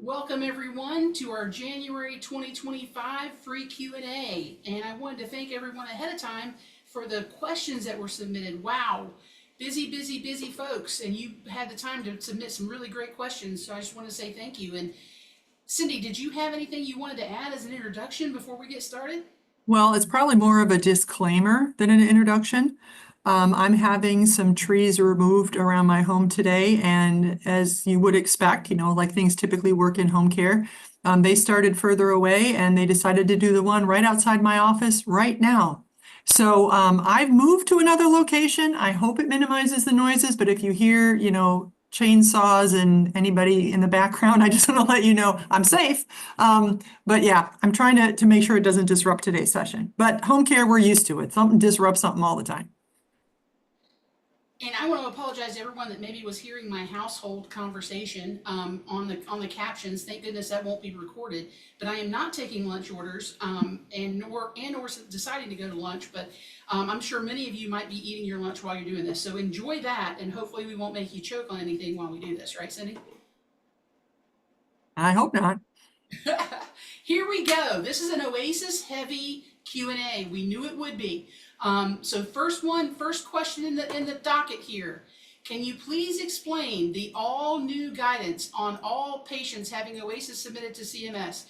Welcome everyone to our January 2025 free Q&A. And I wanted to thank everyone ahead of time for the questions that were submitted. Wow, busy folks. And you had the time to submit some really great questions. So I just want to say thank you. And Cindy, did you have anything you wanted to add as an introduction before we get started? Well, it's probably more of a disclaimer than an introduction. I'm having some trees removed around my home today, and as you would expect, like things typically work in home care, they started further away and they decided to do the one right outside my office right now. So I've moved to another location. I hope it minimizes the noises, but if you hear, chainsaws and anybody in the background, I just want to let you know I'm safe. But yeah, I'm trying to make sure it doesn't disrupt today's session. But home care, we're used to it. Something disrupts something all the time. And I want to apologize to everyone that maybe was hearing my household conversation on the captions. Thank goodness that won't be recorded. But I am not taking lunch orders and nor deciding to go to lunch. But I'm sure many of you might be eating your lunch while you're doing this. So enjoy that, and hopefully we won't make you choke on anything while we do this, right, Cindy? I hope not. Here we go. This is an Oasis heavy Q&A. We knew it would be. So first question in the docket here. Can you please explain the all new guidance on all patients having Oasis submitted to CMS?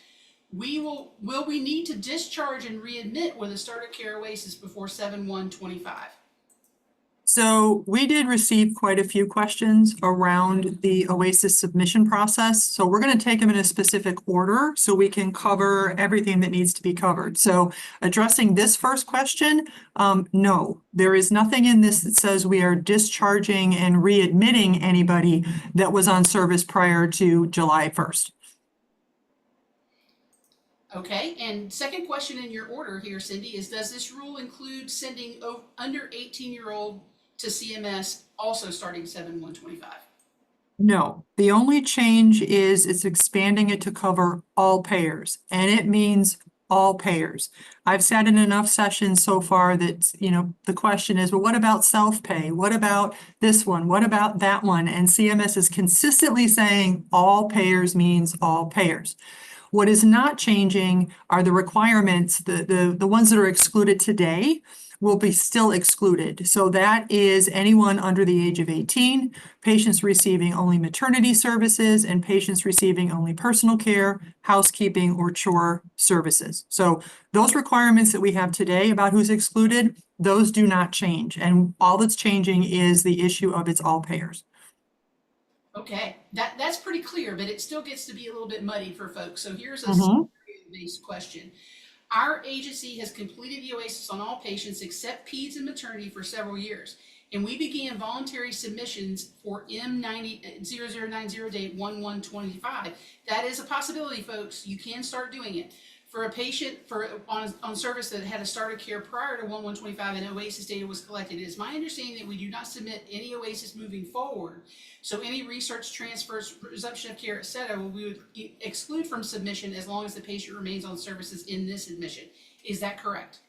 Will we need to discharge and readmit with a starter care Oasis before 7/1/25? So we did receive quite a few questions around the Oasis submission process. So we're going to take them in a specific order so we can cover everything that needs to be covered. So addressing this first question, no, there is nothing in this that says we are discharging and readmitting anybody that was on service prior to July 1st. Okay, and second question in your order here, Cindy, is does this rule include sending under 18-year-old to CMS also starting 7/1/25? No, the only change is it's expanding it to cover all payers, and it means all payers. I've sat in enough sessions so far that, the question is, well, what about self-pay? What about this one? What about that one? And CMS is consistently saying all payers means all payers. What is not changing are the requirements, the ones that are excluded today will be still excluded. So that is anyone under the age of 18, patients receiving only maternity services, and patients receiving only personal care, housekeeping, or chore services. So those requirements that we have today about who's excluded, those do not change. And all that's changing is the issue of it's all payers. Okay, that's pretty clear, but it still gets to be a little bit muddy for folks. So here's a based question. Our agency has completed the Oasis on all patients except peds and maternity for several years, and we began voluntary submissions for M0090 date 1/1/25. That is a possibility, folks. You can start doing it. For a patient on service that had a starter care prior to 1/1/25 and Oasis data was collected, it is my understanding that we do not submit any Oasis moving forward. So any research, transfers, resumption of care, etc., we would exclude from submission as long as the patient remains on services in this admission. Is that correct?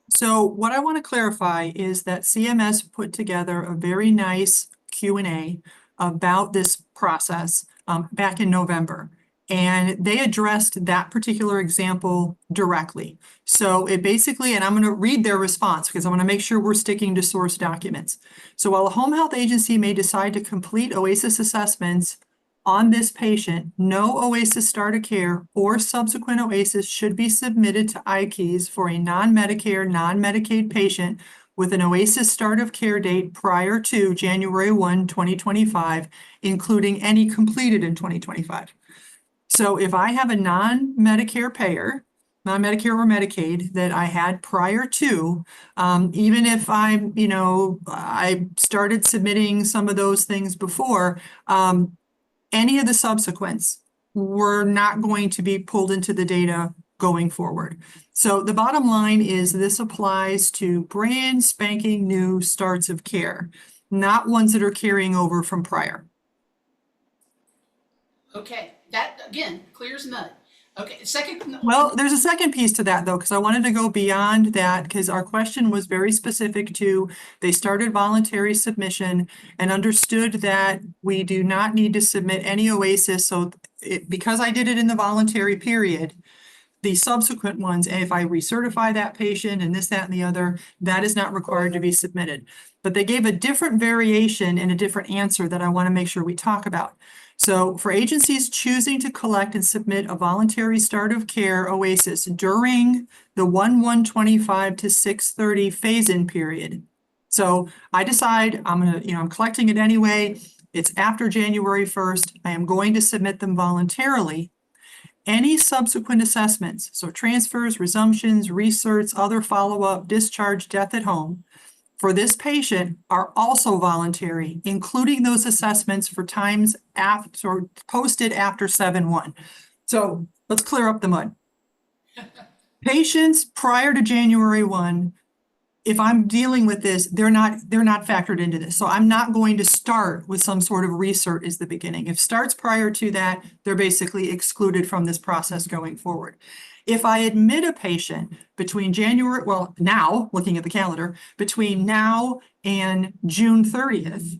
So what I want to clarify is that CMS put together a very nice Q&A about this process back in November. And they addressed that particular example directly. So it basically, and I'm going to read their response because I want to make sure we're sticking to source documents. So while a home health agency may decide to complete Oasis assessments on this patient, no Oasis starter care or subsequent Oasis should be submitted to IKEYS for a non-Medicare, non-Medicaid patient with an Oasis start of care date prior to January 1, 2025, including any completed in 2025. So if I have a non-Medicare payer, non-Medicare or Medicaid that I had prior to, even if I started submitting some of those things before, any of the subsequents were not going to be pulled into the data going forward. So the bottom line is this applies to brand spanking new starts of care, not ones that are carrying over from prior. Okay, that again clears mud. Okay, second. Well, there's a second piece to that though, because I wanted to go beyond that because our question was very specific to they started voluntary submission and understood that we do not need to submit any Oasis. So because I did it in the voluntary period, the subsequent ones, if I recertify that patient and this, that, and the other, that is not required to be submitted. But they gave a different variation and a different answer that I want to make sure we talk about. So for agencies choosing to collect and submit a voluntary start of care OASIS during the 1/1/25 to 6/30 phase-in period. So I decide I'm collecting it anyway. It's after January 1st. I am going to submit them voluntarily. Any subsequent assessments, so transfers, resumptions, recerts, other follow-up, discharge, death at home, for this patient are also voluntary, including those assessments for times after or posted after 7/1. So let's clear up the mud. Patients prior to January 1, if I'm dealing with this, they're not factored into this. So I'm not going to start with some sort of recert is the beginning. If starts prior to that, they're basically excluded from this process going forward. If I admit a patient between now, looking at the calendar, between now and June 30th,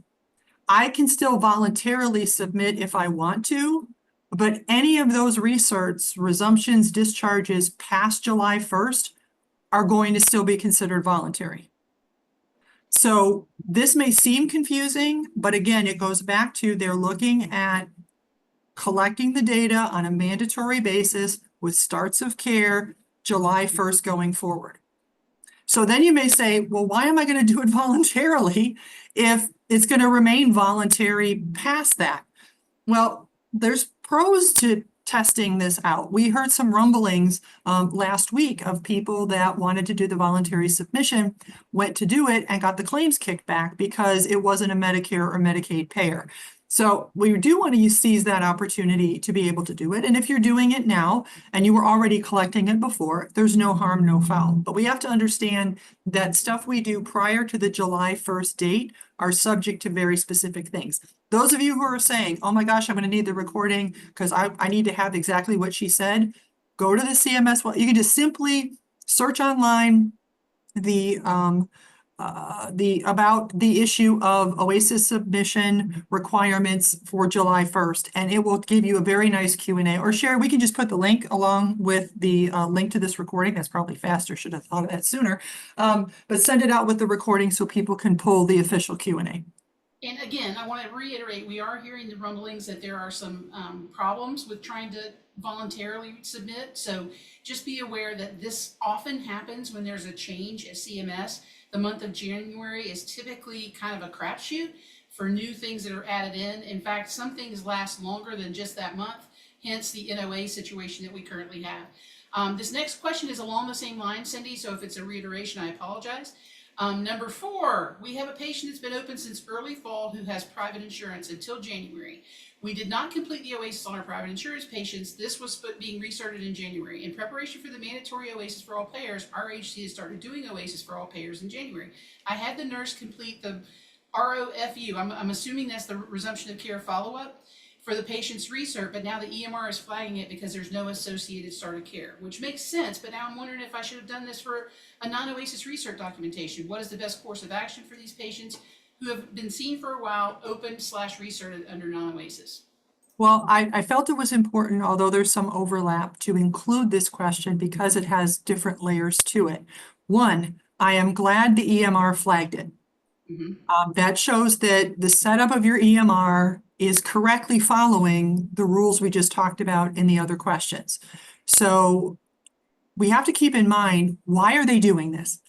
I can still voluntarily submit if I want to, but any of those recerts, resumptions, discharges past July 1st are going to still be considered voluntary. So this may seem confusing, but again, it goes back to they're looking at collecting the data on a mandatory basis with starts of care July 1st going forward. So then you may say, well, why am I going to do it voluntarily if it's going to remain voluntary past that? Well, there's pros to testing this out. We heard some rumblings last week of people that wanted to do the voluntary submission, went to do it and got the claims kicked back because it wasn't a Medicare or Medicaid payer. So we do want to seize that opportunity to be able to do it. And if you're doing it now and you were already collecting it before, there's no harm, no foul. But we have to understand that stuff we do prior to the July 1st date are subject to very specific things. Those of you who are saying, oh my gosh, I'm going to need the recording because I need to have exactly what she said, go to the CMS. Well, you can just simply search online about the issue of OASIS submission requirements for July 1st, and it will give you a very nice Q&A. Or Sherry, we can just put the link along with the link to this recording. That's probably faster. Should have thought of that sooner. But send it out with the recording so people can pull the official Q&A. And again, I want to reiterate, we are hearing the rumblings that there are some problems with trying to voluntarily submit. So just be aware that this often happens when there's a change at CMS. The month of January is typically kind of a crapshoot for new things that are added in. In fact, some things last longer than just that month, hence the NOA situation that we currently have. This next question is along the same line, Cindy, so if it's a reiteration, I apologize. Number 4, we have a patient that's been open since early fall who has private insurance until January. We did not complete the OASIS on our private insurance patients. This was being restarted in January. In preparation for the mandatory OASIS for all payers, our agency has started doing OASIS for all payers in January. I had the nurse complete the ROFU. I'm assuming that's the resumption of care follow-up for the patient's recert, but now the EMR is flagging it because there's no associated start of care, which makes sense. But now I'm wondering if I should have done this for a non-OASIS recert documentation. What is the best course of action for these patients who have been seen for a while, open/recerted under non-OASIS? Well, I felt it was important, although there's some overlap, to include this question because it has different layers to it. One, I am glad the EMR flagged it. That shows that the setup of your EMR is correctly following the rules we just talked about in the other questions. So we have to keep in mind, why are they doing this?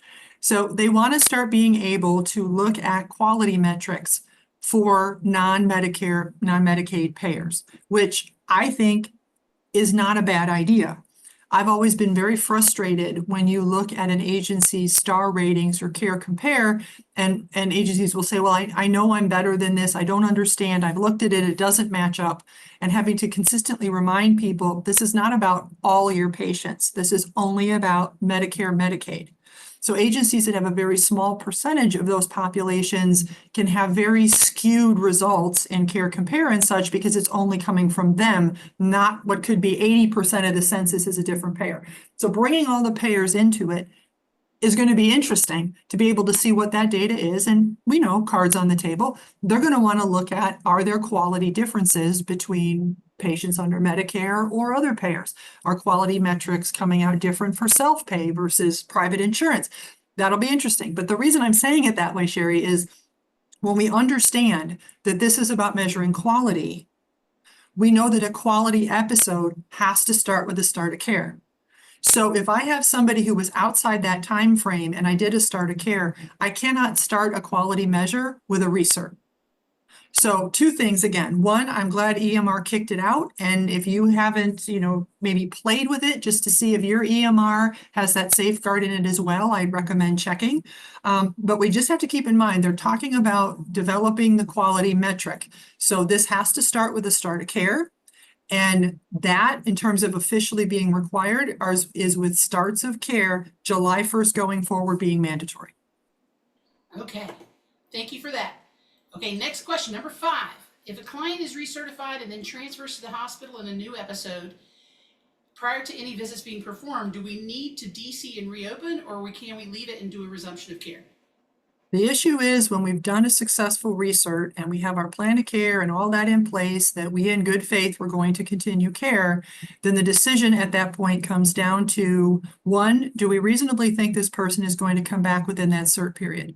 So they want to start being able to look at quality metrics for non-Medicare, non-Medicaid payers, which I think is not a bad idea. I've always been very frustrated when you look at an agency's star ratings or care compare, and agencies will say, well, I know I'm better than this. I don't understand. I've looked at it. It doesn't match up. And having to consistently remind people, this is not about all your patients. This is only about Medicare, Medicaid. So agencies that have a very small percentage of those populations can have very skewed results in care compare and such because it's only coming from them, not what could be 80% of the census is a different payer. So bringing all the payers into it is going to be interesting to be able to see what that data is. And we know cards on the table, they're going to want to look at, are there quality differences between patients under Medicare or other payers? Are quality metrics coming out different for self-pay versus private insurance? That'll be interesting. But the reason I'm saying it that way, Sherry, is when we understand that this is about measuring quality, we know that a quality episode has to start with the start of care. So if I have somebody who was outside that time frame and I did a start of care, I cannot start a quality measure with a recert. So two things again. One, I'm glad EMR kicked it out. And if you haven't, maybe played with it just to see if your EMR has that safeguard in it as well, I'd recommend checking. But we just have to keep in mind, they're talking about developing the quality metric. So this has to start with the start of care. And that, in terms of officially being required, is with starts of care, July 1st going forward being mandatory. Okay, thank you for that. Okay, next question, number 5. If a client is recertified and then transfers to the hospital in a new episode, prior to any visits being performed, do we need to DC and reopen, or can we leave it and do a resumption of care? The issue is when we've done a successful recert and we have our plan of care and all that in place, that we in good faith we're going to continue care, then the decision at that point comes down to, one, do we reasonably think this person is going to come back within that cert period?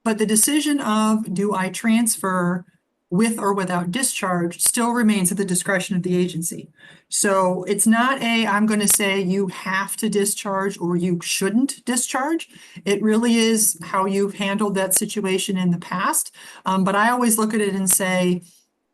But the decision of, do I transfer with or without discharge, still remains at the discretion of the agency. So it's not I'm going to say you have to discharge or you shouldn't discharge. It really is how you've handled that situation in the past. But I always look at it and say,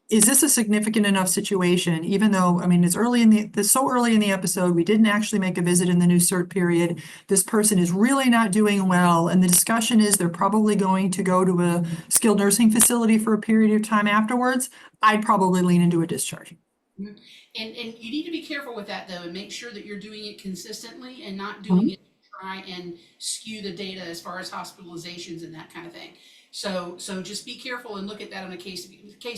is this a significant enough situation? Even though, it's so early in the episode, we didn't actually make a visit in the new cert period. This person is really not doing well. And the discussion is they're probably going to go to a skilled nursing facility for a period of time afterwards. I'd probably lean into a discharge. And you need to be careful with that though, and make sure that you're doing it consistently and not doing it to try and skew the data as far as hospitalizations and that kind of thing. So just be careful and look at that on a case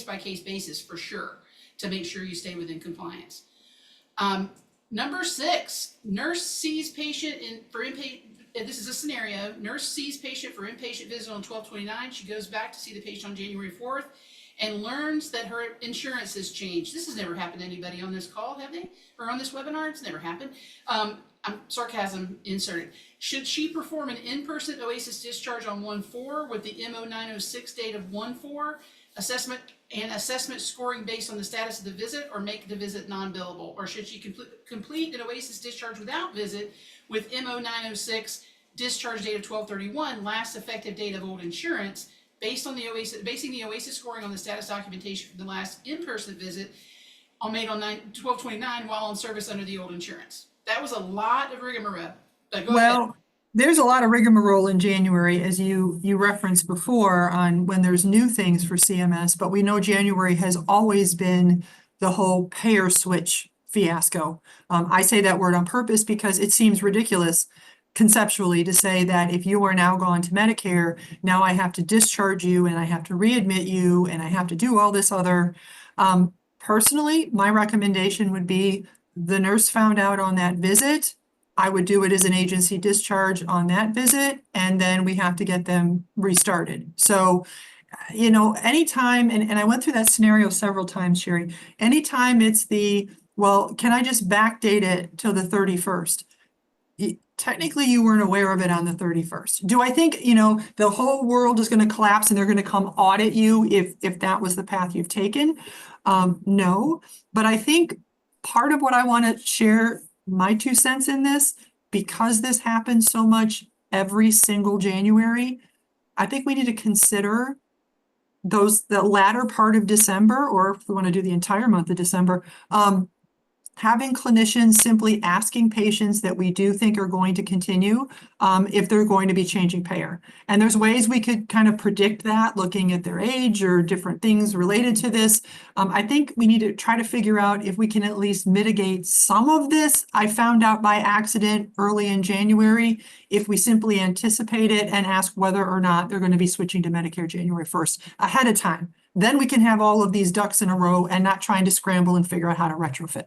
by case basis for sure, to make sure you stay within compliance. Number 6, nurse sees patient for inpatient. This is a scenario. Nurse sees patient for inpatient visit on 12/29. She goes back to see the patient on January 4th and learns that her insurance has changed. This has never happened to anybody on this call, have they? Or on this webinar? It's never happened. Sarcasm inserted. Should she perform an in-person OASIS discharge on 1/4 with the MO906 date of 1/4 assessment scoring based on the status of the visit, or make the visit non-billable? Or should she complete an OASIS discharge without visit with MO906 discharge date of 12/31, last effective date of old insurance, basing the OASIS scoring on the status documentation from the last in-person visit made on 12/29 while on service under the old insurance? That was a lot of rigmarole. Well, there's a lot of rigmarole in January, as you referenced before, on when there's new things for CMS, but we know January has always been the whole payer switch fiasco. I say that word on purpose because it seems ridiculous conceptually to say that if you are now gone to Medicare, now I have to discharge you and I have to readmit you and I have to do all this other. Personally, my recommendation would be the nurse found out on that visit, I would do it as an agency discharge on that visit, and then we have to get them restarted. So, anytime, and I went through that scenario several times, Sherry, anytime it's can I just backdate it till the 31st? Technically, you weren't aware of it on the 31st. Do I think, the whole world is going to collapse and they're going to come audit you if that was the path you've taken? No, but I think part of what I want to share my 2 cents in this, because this happens so much every single January, I think we need to consider the latter part of December, or if we want to do the entire month of December, having clinicians simply asking patients that we do think are going to continue if they're going to be changing payer. And there's ways we could kind of predict that, looking at their age or different things related to this. I think we need to try to figure out if we can at least mitigate some of this. I found out by accident early in January, if we simply anticipate it and ask whether or not they're going to be switching to Medicare January 1st ahead of time. Then we can have all of these ducks in a row and not trying to scramble and figure out how to retrofit.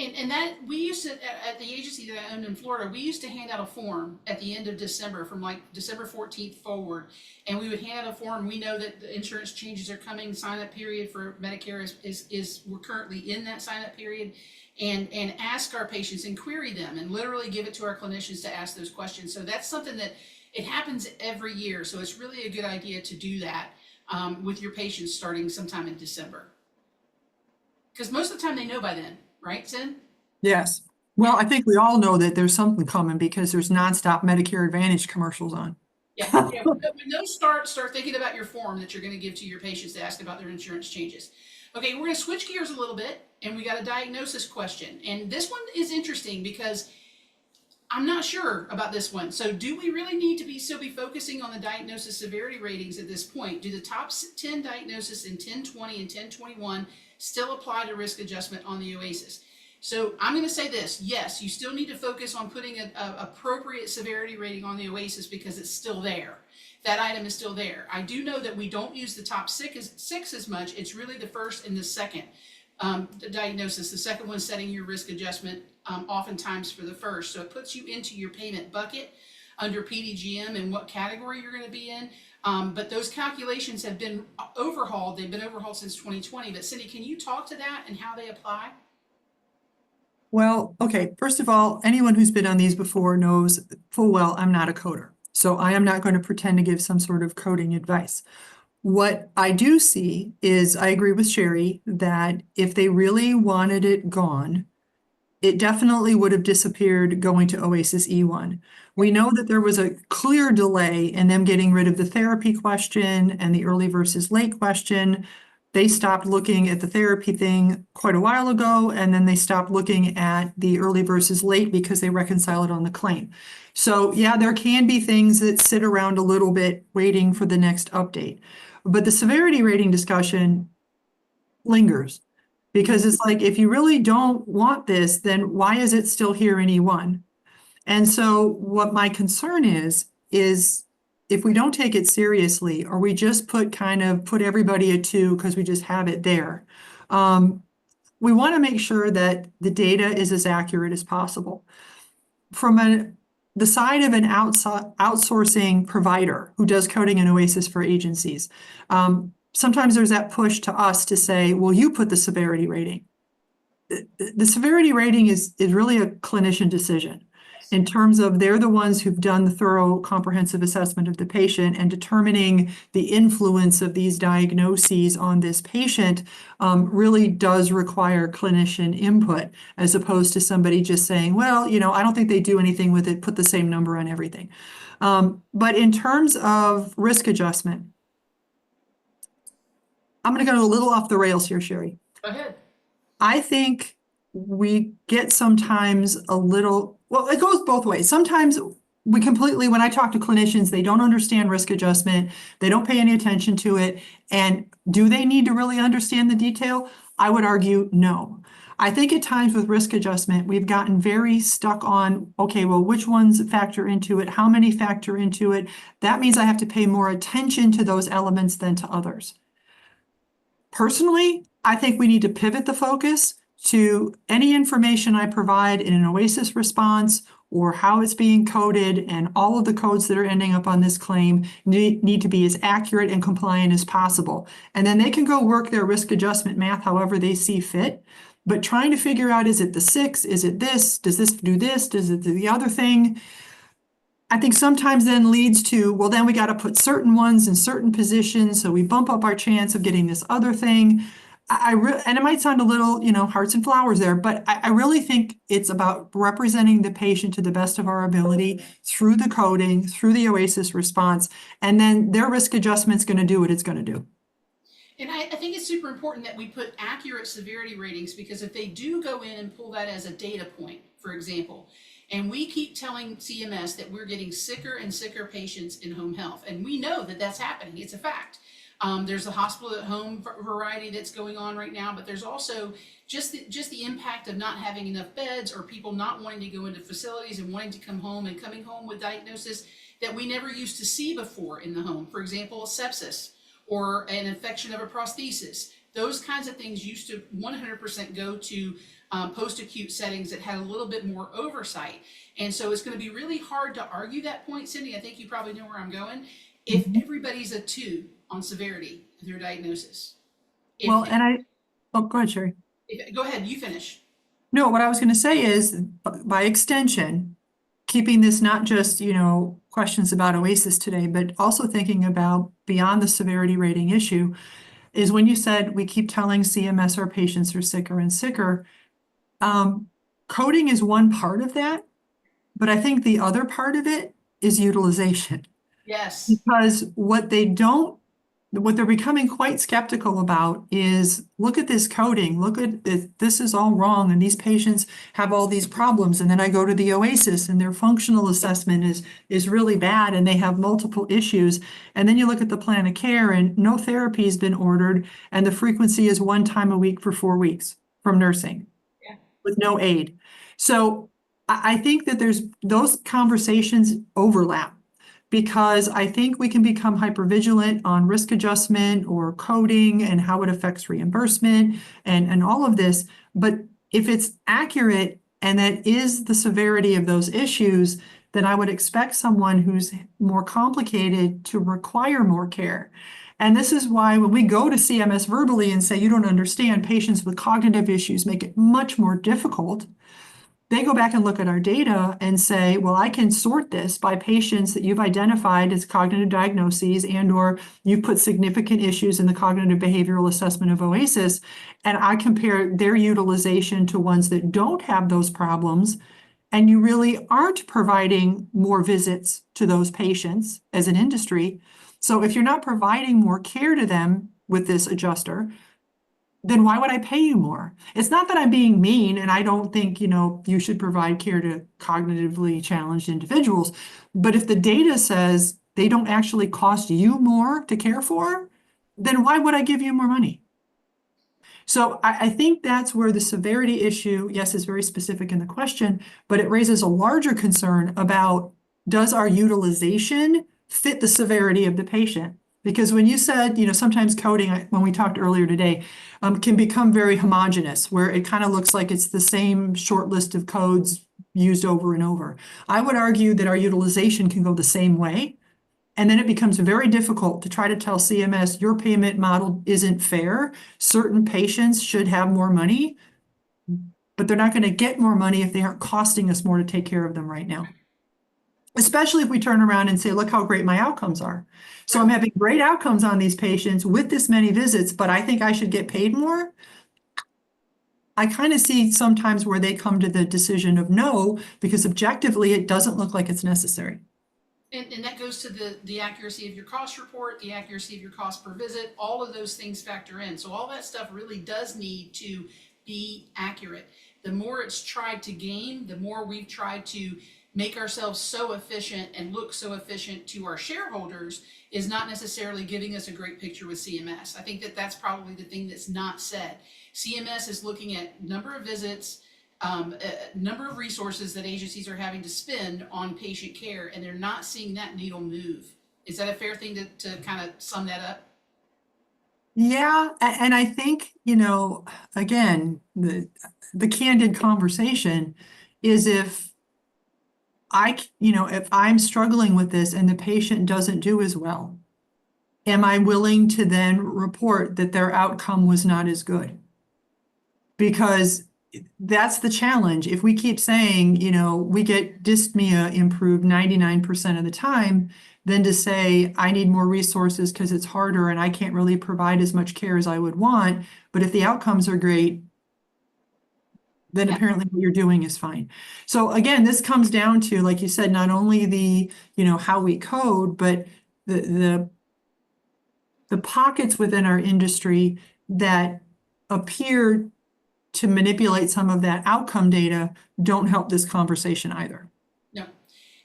And and that we used to at the agency that I owned in Florida, we used to hand out a form at the end of December from like December 14th forward, and we would hand out a form. We know that the insurance changes are coming. Sign up period for Medicare is we're currently in that sign up period, and ask our patients and query them and literally give it to our clinicians to ask those questions. So that's something that it happens every year. So it's really a good idea to do that with your patients starting sometime in December. Because most of the time they know by then, right, Zen? Yes. Well, I think we all know that there's something coming because there's nonstop Medicare Advantage commercials on. Yeah, yeah. When those start thinking about your form that you're going to give to your patients to ask about their insurance changes. Okay, we're going to switch gears a little bit, and we got a diagnosis question. And this one is interesting because I'm not sure about this one. So do we really need to still be focusing on the diagnosis severity ratings at this point? Do the top 10 diagnoses in 1020 and 1021 still apply to risk adjustment on the OASIS? So I'm going to say this, yes, you still need to focus on putting an appropriate severity rating on the OASIS because it's still there. That item is still there. I do know that we don't use the top six as much. It's really the first and the second the diagnosis. The second one setting your risk adjustment oftentimes for the first. So it puts you into your payment bucket under PDGM and what category you're going to be in. But those calculations have been overhauled. They've been overhauled since 2020. But Cindy, can you talk to that and how they apply? Well, okay, first of all, anyone who's been on these before knows full well I'm not a coder. So I am not going to pretend to give some sort of coding advice. What I do see is I agree with Sherry that if they really wanted it gone, it definitely would have disappeared going to OASIS E1. We know that there was a clear delay in them getting rid of the therapy question and the early versus late question. They stopped looking at the therapy thing quite a while ago, and then they stopped looking at the early versus late because they reconcile it on the claim. So yeah, there can be things that sit around a little bit waiting for the next update. But the severity rating discussion lingers. Because it's like, if you really don't want this, then why is it still here in E1? And so what my concern is if we don't take it seriously, or we just put everybody a 2 because we just have it there, we want to make sure that the data is as accurate as possible. From the side of an outsourcing provider who does coding and OASIS for agencies, sometimes there's that push to us to say, well, you put the severity rating. The severity rating is really a clinician decision in terms of they're the ones who've done the thorough comprehensive assessment of the patient, and determining the influence of these diagnoses on this patient really does require clinician input, as opposed to somebody just saying, well, I don't think they do anything with it, put the same number on everything. But in terms of risk adjustment, I'm going to go a little off the rails here, Sherry. Go ahead. I think we get sometimes well, it goes both ways. Sometimes when I talk to clinicians, they don't understand risk adjustment. They don't pay any attention to it. And do they need to really understand the detail? I would argue no. I think at times with risk adjustment, we've gotten very stuck on, okay, well, which ones factor into it? How many factor into it? That means I have to pay more attention to those elements than to others. Personally, I think we need to pivot the focus to any information I provide in an OASIS response, or how it's being coded, and all of the codes that are ending up on this claim need to be as accurate and compliant as possible. And then they can go work their risk adjustment math however they see fit. But trying to figure out, is it the 6? Is it this? Does this do this? Does it do the other thing? I think sometimes then leads to, well, then we got to put certain ones in certain positions, so we bump up our chance of getting this other thing. And it might sound a little, hearts and flowers there, but I really think it's about representing the patient to the best of our ability through the coding, through the OASIS response, and then their risk adjustment's going to do what it's going to do. And I think it's super important that we put accurate severity ratings, because if they do go in and pull that as a data point, for example, and we keep telling CMS that we're getting sicker and sicker patients in home health, and we know that that's happening, it's a fact. There's the hospital at home variety that's going on right now, but there's also just the impact of not having enough beds, or people not wanting to go into facilities and wanting to come home and coming home with diagnosis that we never used to see before in the home. For example, sepsis or an infection of a prosthesis. Those kinds of things used to 100% go to post-acute settings that had a little bit more oversight. And so it's going to be really hard to argue that point, Cindy. I think you probably know where I'm going. If everybody's a 2 on severity of their diagnosis. Well, oh, go ahead, Sherry. Go ahead, you finish. No, what I was going to say is, by extension, keeping this not just, questions about OASIS today, but also thinking about beyond the severity rating issue, is when you said we keep telling CMS our patients are sicker and sicker. Coding is one part of that, but I think the other part of it is utilization. Yes. Because what they're becoming quite skeptical about is, look at this coding, look at this is all wrong, and these patients have all these problems. And then I go to the OASIS and their functional assessment is really bad and they have multiple issues. And then you look at the plan of care and no therapy has been ordered, and the frequency is 1 time a week for 4 weeks from nursing with no aid. So I think that those conversations overlap, because I think we can become hypervigilant on risk adjustment or coding and how it affects reimbursement and all of this. But if it's accurate and that is the severity of those issues, then I would expect someone who's more complicated to require more care. And this is why when we go to CMS verbally and say, you don't understand, patients with cognitive issues make it much more difficult. They go back and look at our data and say, well, I can sort this by patients that you've identified as cognitive diagnoses and/or you've put significant issues in the cognitive behavioral assessment of OASIS. And I compare their utilization to ones that don't have those problems. And you really aren't providing more visits to those patients as an industry. So if you're not providing more care to them with this adjuster, then why would I pay you more? It's not that I'm being mean, and I don't think, you should provide care to cognitively challenged individuals. But if the data says they don't actually cost you more to care for, then why would I give you more money? So I think that's where the severity issue, yes, is very specific in the question, but it raises a larger concern about, does our utilization fit the severity of the patient? Because when you said, sometimes coding, when we talked earlier today, can become very homogenous, where it kind of looks like it's the same short list of codes used over and over. I would argue that our utilization can go the same way. And then it becomes very difficult to try to tell CMS, your payment model isn't fair. Certain patients should have more money, but they're not going to get more money if they aren't costing us more to take care of them right now. Especially if we turn around and say, look how great my outcomes are. So I'm having great outcomes on these patients with this many visits, but I think I should get paid more. I kind of see sometimes where they come to the decision of no, because objectively it doesn't look like it's necessary. And that goes to the accuracy of your cost report, the accuracy of your cost per visit, all of those things factor in. So all that stuff really does need to be accurate. The more it's tried to game, the more we've tried to make ourselves so efficient and look so efficient to our shareholders, is not necessarily giving us a great picture with CMS. I think that's probably the thing that's not said. CMS is looking at number of visits, number of resources that agencies are having to spend on patient care, and they're not seeing that needle move. Is that a fair thing to kind of sum that up? Yeah, and I think, again, the candid conversation is if I'm struggling with this and the patient doesn't do as well, am I willing to then report that their outcome was not as good? Because that's the challenge. If we keep saying, we get dyspnea improved 99% of the time, then to say, I need more resources because it's harder and I can't really provide as much care as I would want. But if the outcomes are great, then apparently what you're doing is fine. So again, this comes down to, like you said, not only the, how we code, but the pockets within our industry that appear to manipulate some of that outcome data don't help this conversation either. No.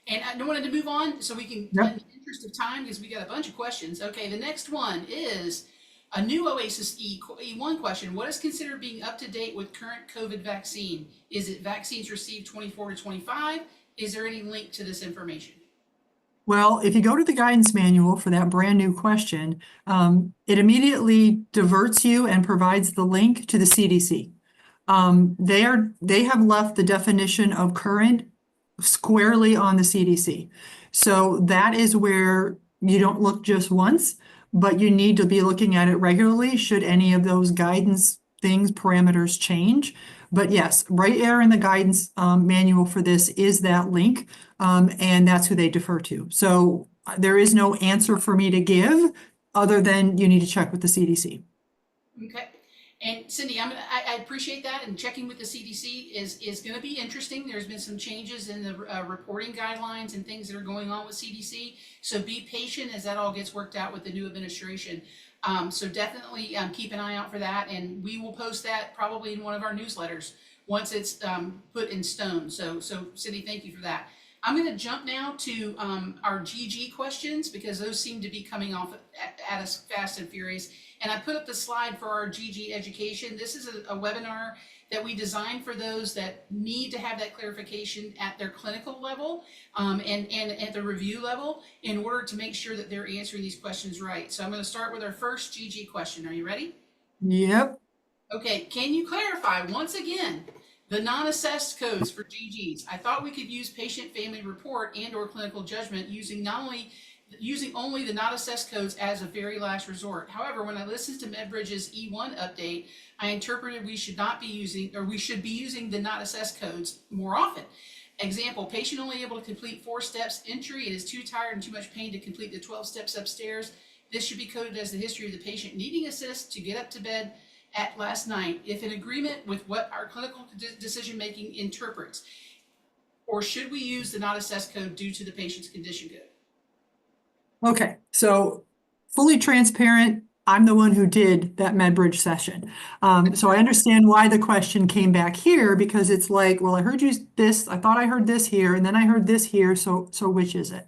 And I wanted to move on so we can, in the interest of time, because we got a bunch of questions. Okay, the next one is a new OASIS E1 question. What is considered being up to date with current COVID vaccine? Is it vaccines received 24 to 25? Is there any link to this information? Well, if you go to the guidance manual for that brand new question, it immediately diverts you and provides the link to the CDC. They have left the definition of current squarely on the CDC. So that is where you don't look just once, but you need to be looking at it regularly should any of those guidance things, parameters change. But yes, right there in the guidance manual for this is that link, and that's who they defer to. So there is no answer for me to give other than you need to check with the CDC. Okay. And Cindy, I appreciate that, and checking with the CDC is going to be interesting. There's been some changes in the reporting guidelines and things that are going on with CDC. So be patient as that all gets worked out with the new administration. So definitely keep an eye out for that, and we will post that probably in one of our newsletters once it's put in stone. So Cindy, thank you for that. I'm going to jump now to our GG questions because those seem to be coming off at us fast and furious. And I put up the slide for our GG education. This is a webinar that we designed for those that need to have that clarification at their clinical level and at the review level in order to make sure that they're answering these questions right. So I'm going to start with our first GG question. Are you ready? Yep. Okay, can you clarify once again the non-assessed codes for GGs? I thought we could use patient family report and or clinical judgment using only the not assessed codes as a very last resort. However, when I listened to MedBridge's E1 update, I interpreted we should be using the not assessed codes more often. Example, patient only able to complete 4 steps entry and is too tired and too much pain to complete the 12 steps upstairs. This should be coded as the history of the patient needing assist to get up to bed at last night, if in agreement with what our clinical decision making interprets. Or should we use the not assessed code due to the patient's condition code? Okay, so fully transparent, I'm the one who did that MedBridge session. So I understand why the question came back here because it's like, well, I heard you this, I thought I heard this here, and then I heard this here, so which is it?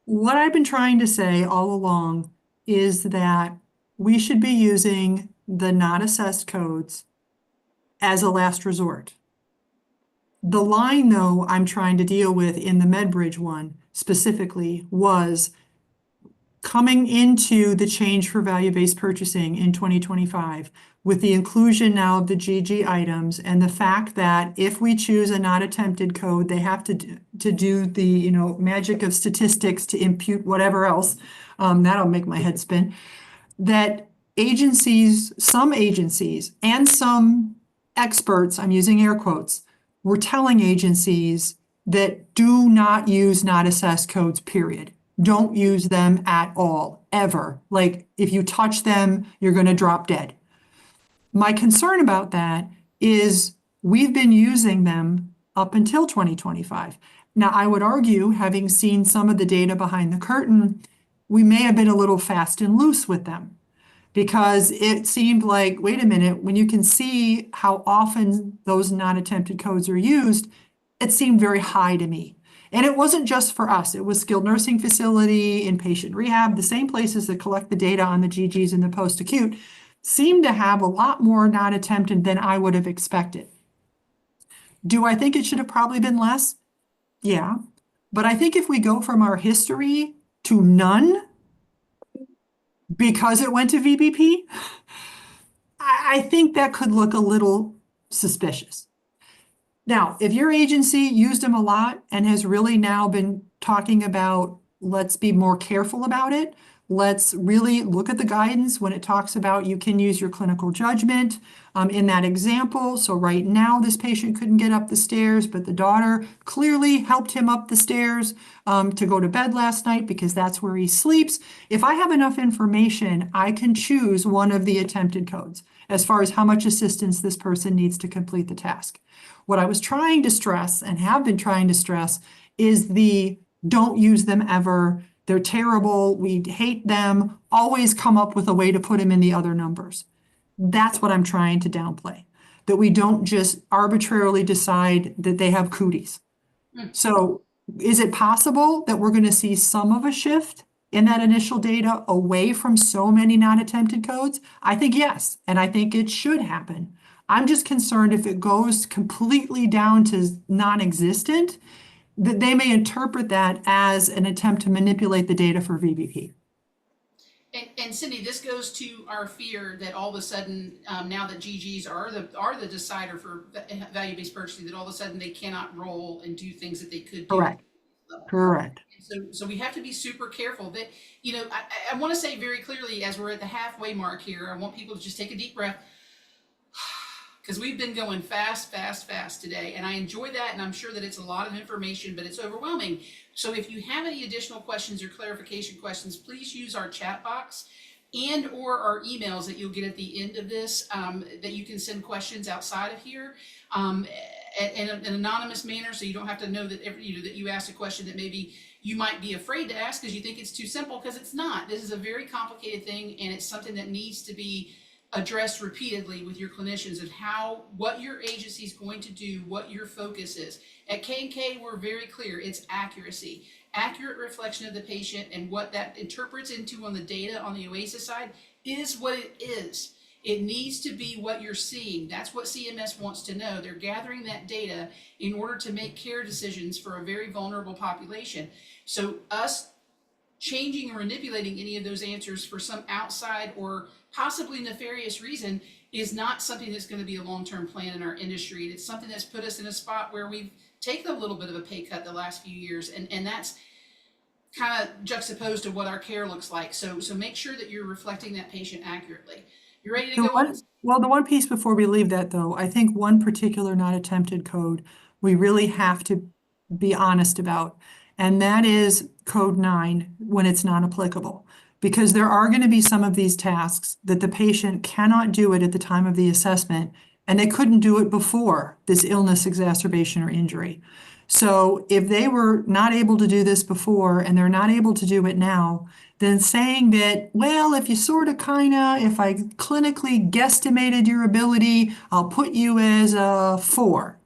What I've been trying to say all along is that we should be using the not assessed codes as a last resort. The line, though, I'm trying to deal with in the MedBridge one specifically was coming into the change for value-based purchasing in 2025 with the inclusion now of the GG items and the fact that if we choose a not attempted code, they have to do the magic of statistics to impute whatever else. That'll make my head spin. That some agencies and some experts, I'm using air quotes, were telling agencies that do not use not assessed codes, period. Don't use them at all, ever. Like if you touch them, you're going to drop dead. My concern about that is we've been using them up until 2025. Now, I would argue, having seen some of the data behind the curtain, we may have been a little fast and loose with them because it seemed like, wait a minute, when you can see how often those non-attempted codes are used, it seemed very high to me. And it wasn't just for us. It was skilled nursing facility, inpatient rehab, the same places that collect the data on the GGs and the post-acute seem to have a lot more not attempted than I would have expected. Do I think it should have probably been less? Yeah. But I think if we go from our history to none, because it went to VBP, I think that could look a little suspicious. Now, if your agency used them a lot and has really now been talking about, let's be more careful about it, let's really look at the guidance when it talks about you can use your clinical judgment in that example. So right now, this patient couldn't get up the stairs, but the daughter clearly helped him up the stairs to go to bed last night because that's where he sleeps. If I have enough information, I can choose one of the attempted codes as far as how much assistance this person needs to complete the task. What I was trying to stress and have been trying to stress is the don't use them ever. They're terrible. We hate them. Always come up with a way to put them in the other numbers. That's what I'm trying to downplay, that we don't just arbitrarily decide that they have cooties. So is it possible that we're going to see some of a shift in that initial data away from so many non-attempted codes? I think yes, and I think it should happen. I'm just concerned if it goes completely down to non-existent, that they may interpret that as an attempt to manipulate the data for VBP. And Cindy, this goes to our fear that all of a sudden, now that GGs are the decider for value-based purchasing, that all of a sudden they cannot roll and do things that they could do. Correct. Correct. So we have to be super careful that, I want to say very clearly, as we're at the halfway mark here, I want people to just take a deep breath, because we've been going fast today, and I enjoy that, and I'm sure that it's a lot of information, but it's overwhelming. So if you have any additional questions or clarification questions, please use our chat box and or our emails that you'll get at the end of this, that you can send questions outside of here, in an anonymous manner, so you don't have to know that that you asked a question that maybe you might be afraid to ask because you think it's too simple, because it's not. This is a very complicated thing, and it's something that needs to be addressed repeatedly with your clinicians of what your agency is going to do, what your focus is. At K&K, we're very clear. It's accuracy, accurate reflection of the patient, and what that interprets into on the data on the OASIS side is what it is. It needs to be what you're seeing. That's what CMS wants to know. They're gathering that data in order to make care decisions for a very vulnerable population. So us changing or manipulating any of those answers for some outside or possibly nefarious reason is not something that's going to be a long-term plan in our industry. It's something that's put us in a spot where we've taken a little bit of a pay cut the last few years, and that's kind of juxtaposed to what our care looks like. So make sure that you're reflecting that patient accurately. You ready to go? Well, the one piece before we leave that, though, I think one particular not attempted code we really have to be honest about, and that is code 9 when it's not applicable. Because there are going to be some of these tasks that the patient cannot do it at the time of the assessment, and they couldn't do it before this illness, exacerbation, or injury. So if they were not able to do this before and they're not able to do it now, then saying that, well, if you sort of if I clinically guesstimated your ability, I'll put you as a 4.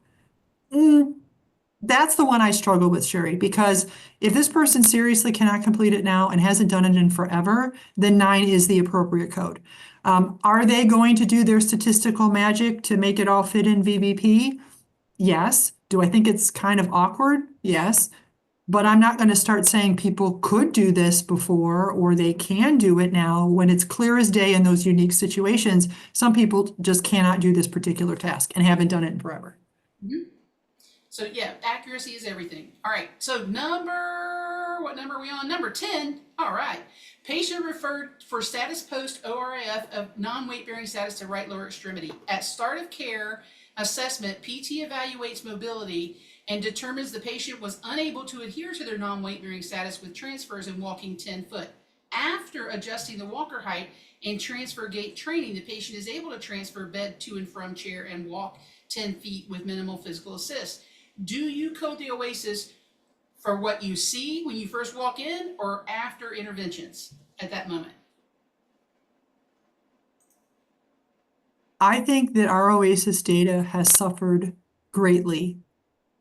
That's the one I struggle with, Sherry, because if this person seriously cannot complete it now and hasn't done it in forever, then 9 is the appropriate code. Are they going to do their statistical magic to make it all fit in VBP? Yes. Do I think it's kind of awkward? Yes. But I'm not going to start saying people could do this before or they can do it now when it's clear as day in those unique situations. Some people just cannot do this particular task and haven't done it in forever. Mm-hmm. So yeah, accuracy is everything. All right, so what number are we on? Number 10. All right. Patient referred for status post ORIF of non-weight bearing status to right lower extremity. At start of care assessment, PT evaluates mobility and determines the patient was unable to adhere to their non-weight bearing status with transfers and walking 10 foot. After adjusting the walker height and transfer gait training, the patient is able to transfer bed to and from chair and walk 10 feet with minimal physical assist. Do you code the OASIS for what you see when you first walk in or after interventions at that moment? I think that our OASIS data has suffered greatly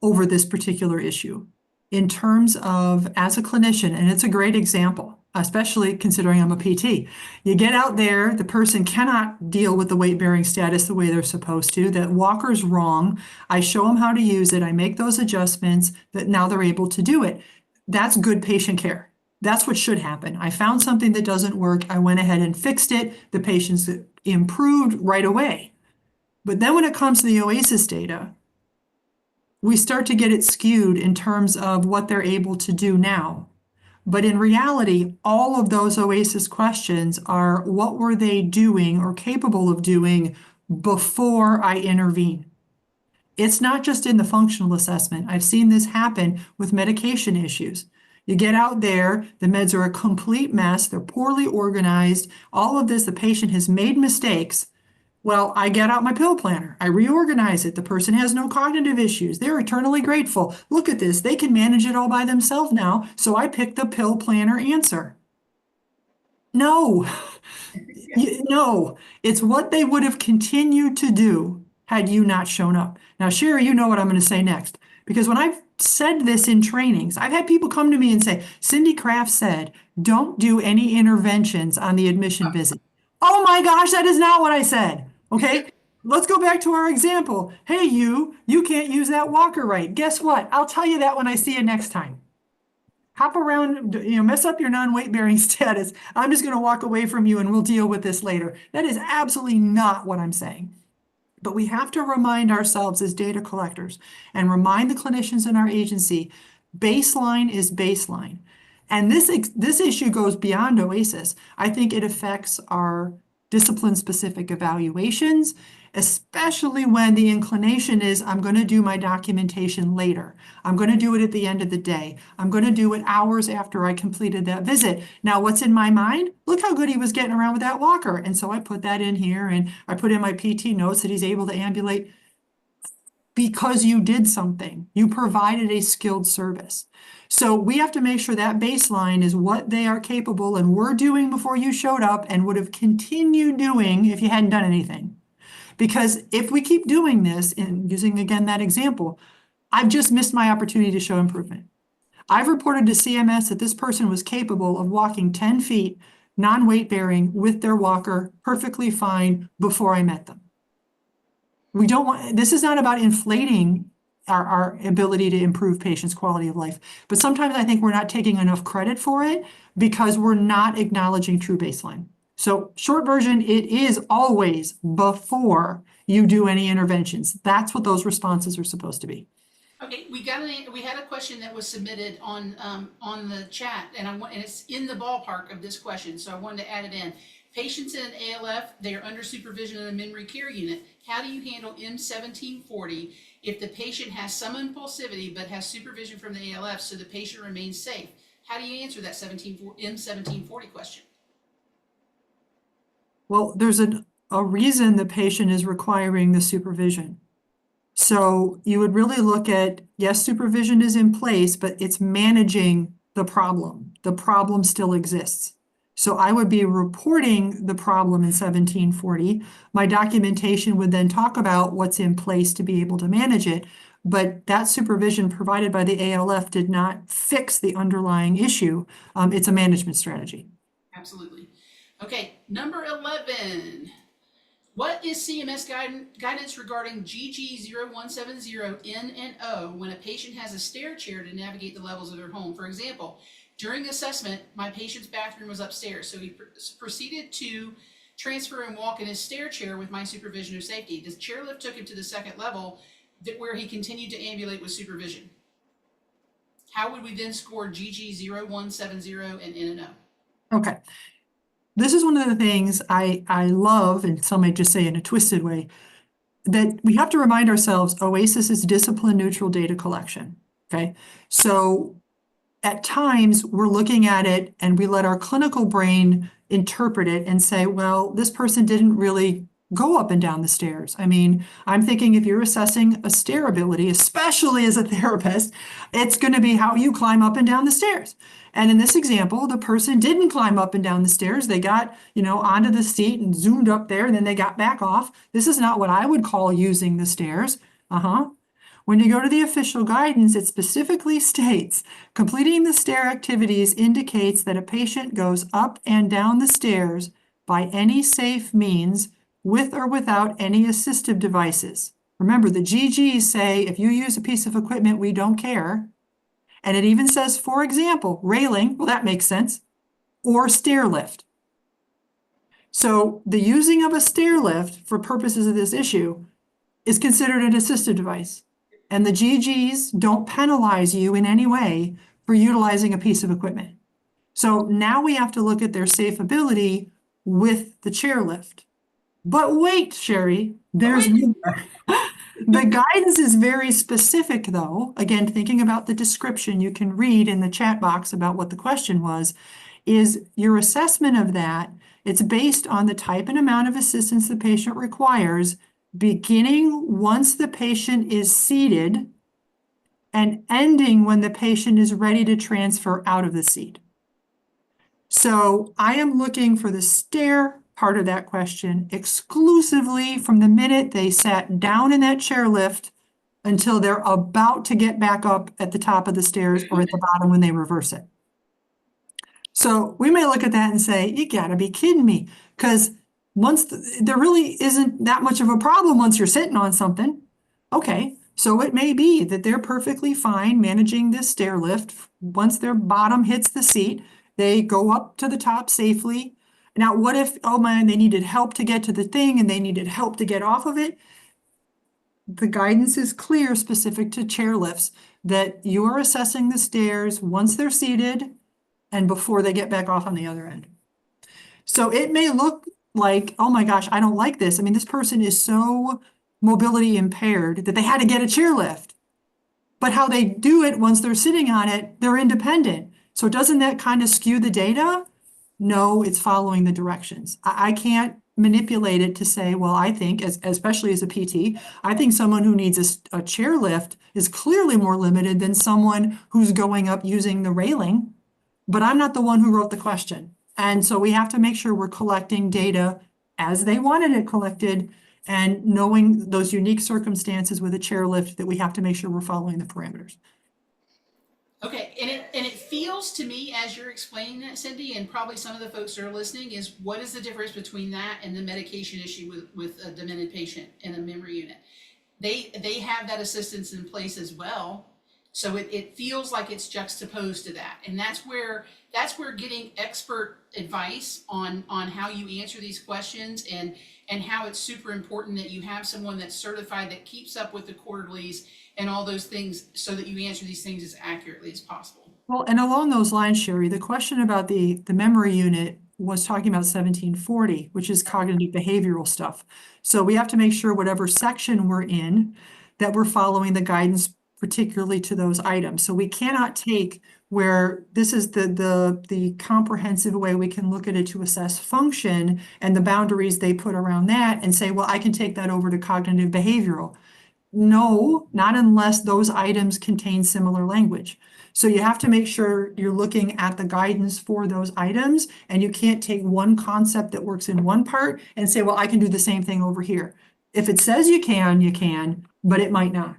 over this particular issue in terms of, as a clinician, and it's a great example, especially considering I'm a PT. You get out there, the person cannot deal with the weight-bearing status the way they're supposed to, that walker's wrong. I show them how to use it. I make those adjustments that now they're able to do it. That's good patient care. That's what should happen. I found something that doesn't work. I went ahead and fixed it. The patients improved right away. But then when it comes to the OASIS data, we start to get it skewed in terms of what they're able to do now. But in reality, all of those OASIS questions are what were they doing or capable of doing before I intervene? It's not just in the functional assessment. I've seen this happen with medication issues. You get out there, the meds are a complete mess, they're poorly organized, all of this, the patient has made mistakes. Well, I get out my pill planner. I reorganize it. The person has no cognitive issues. They're eternally grateful. Look at this. They can manage it all by themselves now. So I pick the pill planner answer. No, no, it's what they would have continued to do had you not shown up. Now, Sherry, you know what I'm going to say next. Because when I've said this in trainings, I've had people come to me and say, Cindy Kraft said, don't do any interventions on the admission visit. Oh my gosh, that is not what I said. Okay. let's go back to our example. Hey, you can't use that walker right. Guess what? I'll tell you that when I see you next time. Hop around, mess up your non-weight bearing status. I'm just going to walk away from you and we'll deal with this later. That is absolutely not what I'm saying. But we have to remind ourselves as data collectors and remind the clinicians in our agency, baseline is baseline. And this issue goes beyond OASIS. I think it affects our discipline-specific evaluations, especially when the inclination is, I'm going to do my documentation later. I'm going to do it at the end of the day. I'm going to do it hours after I completed that visit. Now, what's in my mind? Look how good he was getting around with that walker. And so I put that in here and I put in my PT notes that he's able to ambulate because you did something. You provided a skilled service. So we have to make sure that baseline is what they are capable and were doing before you showed up and would have continued doing if you hadn't done anything. Because if we keep doing this, and using again that example, I've just missed my opportunity to show improvement. I've reported to CMS that this person was capable of walking 10 feet, non-weight bearing with their walker perfectly fine before I met them. We don't want, this is not about inflating our ability to improve patients' quality of life. But sometimes I think we're not taking enough credit for it because we're not acknowledging true baseline. So short version, it is always before you do any interventions. That's what those responses are supposed to be. Okay, we had a question that was submitted on the chat, and it's in the ballpark of this question, so I wanted to add it in. Patients in an ALF, they are under supervision in a memory care unit. How do you handle M1740 if the patient has some impulsivity but has supervision from the ALF so the patient remains safe? How do you answer that M1740 question? Well, there's a reason the patient is requiring the supervision. So you would really look at, yes, supervision is in place, but it's managing the problem. The problem still exists. So I would be reporting the problem in 1740. My documentation would then talk about what's in place to be able to manage it. But that supervision provided by the ALF did not fix the underlying issue. It's a management strategy. Absolutely. Okay, number 11. What is CMS guidance regarding GG0170 N and O when a patient has a stair chair to navigate the levels of their home? For example, during assessment, my patient's bathroom was upstairs, so he proceeded to transfer and walk in his stair chair with my supervision of safety. The chairlift took him to the second level where he continued to ambulate with supervision. How would we then score GG0170 and N and O? Okay. This is one of the things I love, and some might just say in a twisted way, that we have to remind ourselves OASIS is discipline neutral data collection. Okay. So at times we're looking at it and we let our clinical brain interpret it and say, well, this person didn't really go up and down the stairs. I mean, I'm thinking if you're assessing a stair ability, especially as a therapist, it's going to be how you climb up and down the stairs. And in this example, the person didn't climb up and down the stairs. They got, onto the seat and zoomed up there, and then they got back off. This is not what I would call using the stairs. When you go to the official guidance, it specifically states, completing the stair activities indicates that a patient goes up and down the stairs by any safe means with or without any assistive devices. Remember, the GGs say, if you use a piece of equipment, we don't care. And it even says, for example, railing, well, that makes sense, or stair lift. So the using of a stair lift for purposes of this issue is considered an assistive device. And the GGs don't penalize you in any way for utilizing a piece of equipment. So now we have to look at their safe ability with the chairlift. But wait, Sherry, there's more. The guidance is very specific, though. Again, thinking about the description you can read in the chat box about what the question was, is your assessment of that. It's based on the type and amount of assistance the patient requires, beginning once the patient is seated and ending when the patient is ready to transfer out of the seat. So I am looking for the stair part of that question exclusively from the minute they sat down in that chairlift until they're about to get back up at the top of the stairs or at the bottom when they reverse it. So we may look at that and say, you gotta be kidding me, because there really isn't that much of a problem once you're sitting on something. Okay, so it may be that they're perfectly fine managing this stair lift. Once their bottom hits the seat, they go up to the top safely. Now, what if, oh man, they needed help to get to the thing and they needed help to get off of it? The guidance is clear, specific to chair lifts, that you are assessing the stairs once they're seated and before they get back off on the other end. So it may look like, oh my gosh, I don't like this. I mean, this person is so mobility impaired that they had to get a chairlift. But how they do it once they're sitting on it, they're independent. So doesn't that kind of skew the data? No, it's following the directions. I can't manipulate it to say, well, I think, especially as a PT, I think someone who needs a chairlift is clearly more limited than someone who's going up using the railing. But I'm not the one who wrote the question. And so we have to make sure we're collecting data as they wanted it collected and knowing those unique circumstances with a chairlift that we have to make sure we're following the parameters. Okay, and it feels to me as you're explaining that, Cindy, and probably some of the folks that are listening, is what is the difference between that and the medication issue with a demented patient in a memory unit? They have that assistance in place as well. So it feels like it's juxtaposed to that. And that's where getting expert advice on how you answer these questions and how it's super important that you have someone that's certified that keeps up with the quarterlies and all those things so that you answer these things as accurately as possible. Well, and along those lines, Sherry, the question about the memory unit was talking about 1740, which is cognitive behavioral stuff. So we have to make sure whatever section we're in, that we're following the guidance particularly to those items. So we cannot take where this is the comprehensive way we can look at it to assess function and the boundaries they put around that and say, well, I can take that over to cognitive behavioral. No, not unless those items contain similar language. So you have to make sure you're looking at the guidance for those items, and you can't take one concept that works in one part and say, well, I can do the same thing over here. If it says you can, but it might not.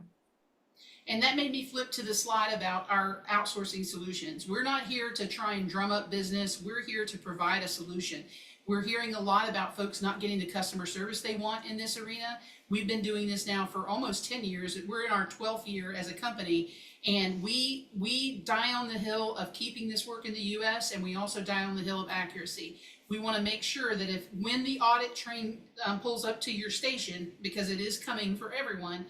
And that made me flip to the slide about our outsourcing solutions. We're not here to try and drum up business. We're here to provide a solution. We're hearing a lot about folks not getting the customer service they want in this arena. We've been doing this now for almost 10 years. We're in our 12th year as a company, and we die on the hill of keeping this work in the US, and we also die on the hill of accuracy. We want to make sure that when the audit train pulls up to your station, because it is coming for everyone,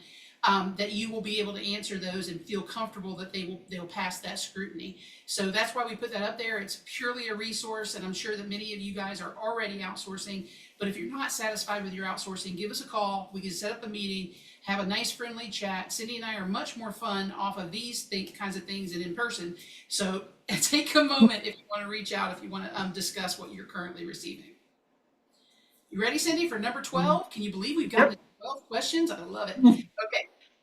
that you will be able to answer those and feel comfortable that they'll pass that scrutiny. So that's why we put that up there. It's purely a resource, and I'm sure that many of you guys are already outsourcing. But if you're not satisfied with your outsourcing, give us a call. We can set up a meeting, have a nice friendly chat. Cindy and I are much more fun off of these kinds of things than in person. So take a moment if you want to reach out, if you want to discuss what you're currently receiving. You ready, Cindy, for number 12? Can you believe we've gotten 12 questions? I love it. Okay.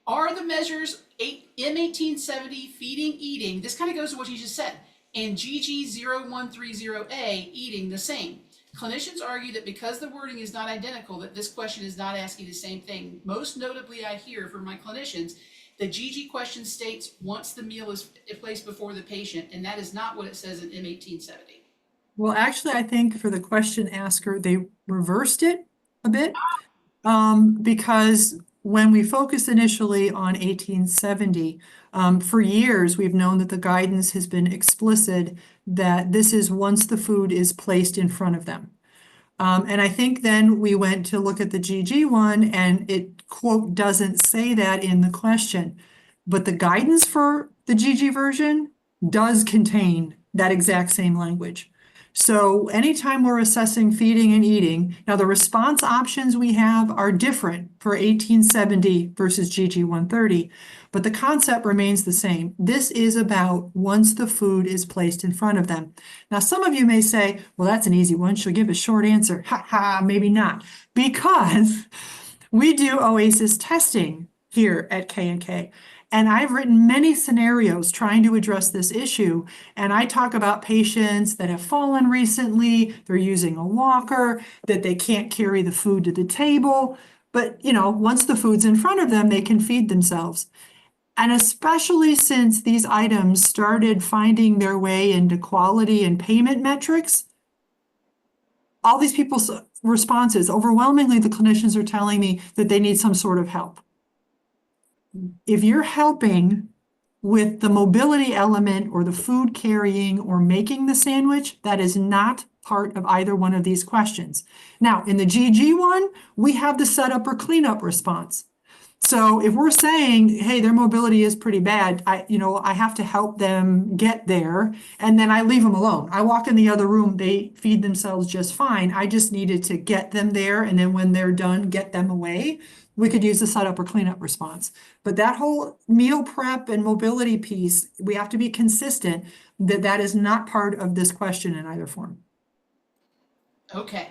Are the measures M1870 feeding, eating, this kind of goes to what you just said, and GG0130A eating the same? Clinicians argue that because the wording is not identical, that this question is not asking the same thing. Most notably, I hear from my clinicians, the GG question states once the meal is placed before the patient, and that is not what it says in M1870. Well, actually, I think for the question asker, they reversed it a bit because when we focused initially on 1870, for years, we've known that the guidance has been explicit that this is once the food is placed in front of them. And I think then we went to look at the GG one and it, quote, doesn't say that in the question. But the guidance for the GG version does contain that exact same language. So anytime we're assessing feeding and eating, now the response options we have are different for 1870 versus GG 130, but the concept remains the same. This is about once the food is placed in front of them. Now, some of you may say, well, that's an easy one. She'll give a short answer. Ha ha, maybe not. Because we do OASIS testing here at K&K. And I've written many scenarios trying to address this issue. And I talk about patients that have fallen recently, they're using a walker, that they can't carry the food to the table. But, you know, once the food's in front of them, they can feed themselves. And especially since these items started finding their way into quality and payment metrics, all these people responses. Overwhelmingly, the clinicians are telling me that they need some sort of help. If you're helping with the mobility element or the food carrying or making the sandwich, that is not part of either one of these questions. Now, in the GG one, we have the setup or cleanup response. So if we're saying, hey, their mobility is pretty bad, I have to help them get there, and then I leave them alone. I walk in the other room, they feed themselves just fine. I just needed to get them there, and then when they're done, get them away. We could use the setup or cleanup response. But that whole meal prep and mobility piece, we have to be consistent that that is not part of this question in either form. Okay.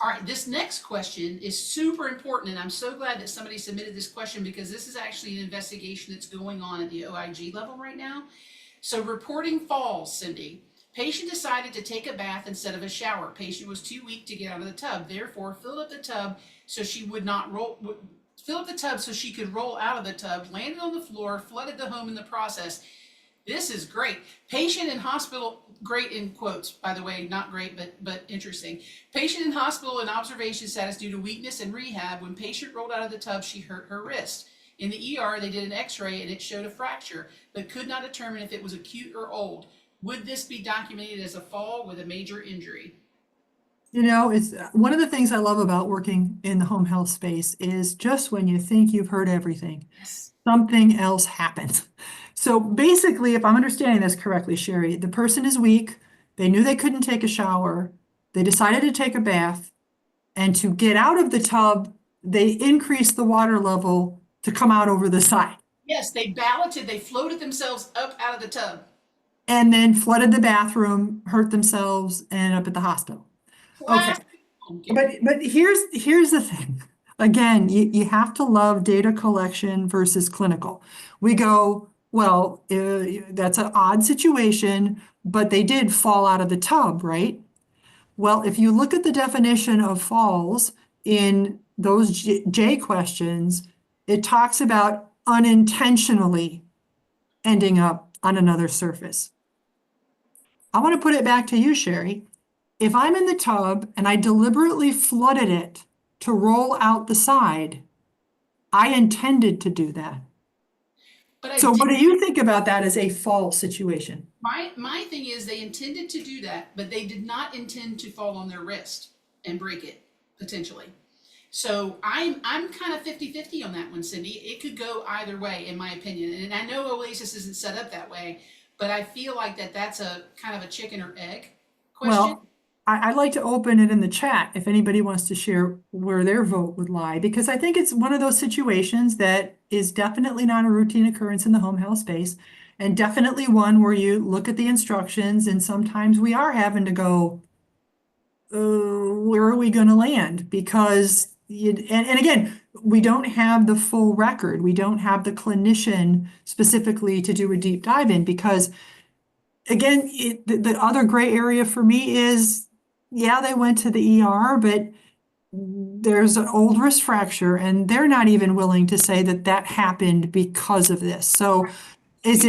All right, this next question is super important, and I'm so glad that somebody submitted this question because this is actually an investigation that's going on at the OIG level right now. So reporting falls, Cindy. Patient decided to take a bath instead of a shower. Patient was too weak to get out of the tub, therefore filled up the tub so she would not fill up the tub so she could roll out of the tub, landed on the floor, flooded the home in the process. This is great. Patient in hospital, great in quotes, by the way, not great, but interesting. Patient in hospital in observation status due to weakness and rehab. When patient rolled out of the tub, she hurt her wrist. In the ER, they did an x-ray and it showed a fracture, but could not determine if it was acute or old. Would this be documented as a fall with a major injury? It's one of the things I love about working in the home health space is just when you think you've heard everything, Yes. something else happens. So basically, if I'm understanding this correctly, Sherry, the person is weak, they knew they couldn't take a shower, they decided to take a bath, and to get out of the tub, they increased the water level to come out over the side. Yes, they balloted, they floated themselves up out of the tub. And then flooded the bathroom, hurt themselves, and ended up at the hospital. Okay. But here's the thing. Again, you have to love data collection versus clinical. We go, well, that's an odd situation, but they did fall out of the tub, right? Well, if you look at the definition of falls in those J questions, it talks about unintentionally ending up on another surface. I want to put it back to you, Sherry. If I'm in the tub and I deliberately flooded it to roll out the side, I intended to do that. But So what do you think about that as a fall situation? my thing is they intended to do that, but they did not intend to fall on their wrist and break it, potentially. So I'm kind of 50-50 on that one, Cindy. It could go either way, in my opinion. And I know Oasis isn't set up that way, but I feel like that's a kind of a chicken or egg question. Well, I'd like to open it in the chat if anybody wants to share where their vote would lie, because I think it's one of those situations that is definitely not a routine occurrence in the home health space, and definitely one where you look at the instructions and sometimes we are having to go, where are we going to land? Because and again, we don't have the full record. We don't have the clinician specifically to do a deep dive in because, again, the other gray area for me is, yeah, they went to the ER, but there's an old wrist fracture and they're not even willing to say that that happened because of this. So is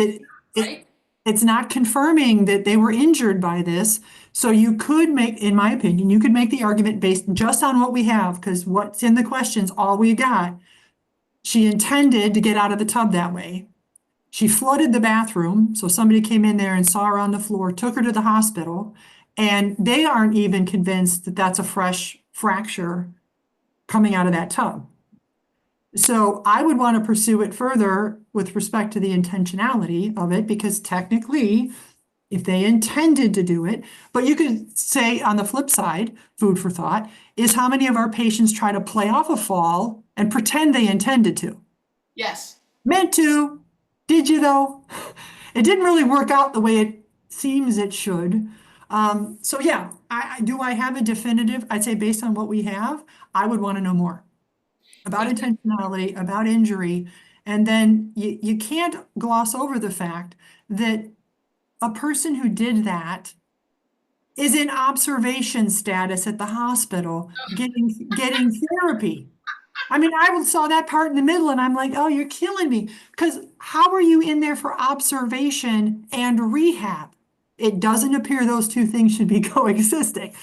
Right? it's not confirming that they were injured by this. So you could make, in my opinion, you could make the argument based just on what we have, because what's in the questions, all we got. She intended to get out of the tub that way. She flooded the bathroom, so somebody came in there and saw her on the floor, took her to the hospital, and they aren't even convinced that that's a fresh fracture coming out of that tub. So I would want to pursue it further with respect to the intentionality of it, because technically, if they intended to do it, but you could say on the flip side, food for thought, is how many of our patients try to play off a fall and pretend they intended to? Yes. Meant to. Did you though? It didn't really work out the way it seems it should. So yeah, do I have a definitive? I'd say based on what we have, I would want to know more about intentionality, about injury. And then you can't gloss over the fact that a person who did that is in observation status at the hospital getting therapy. I mean, I saw that part in the middle and I'm like, oh, you're killing me. Because how are you in there for observation and rehab? It doesn't appear those two things should be coexisting.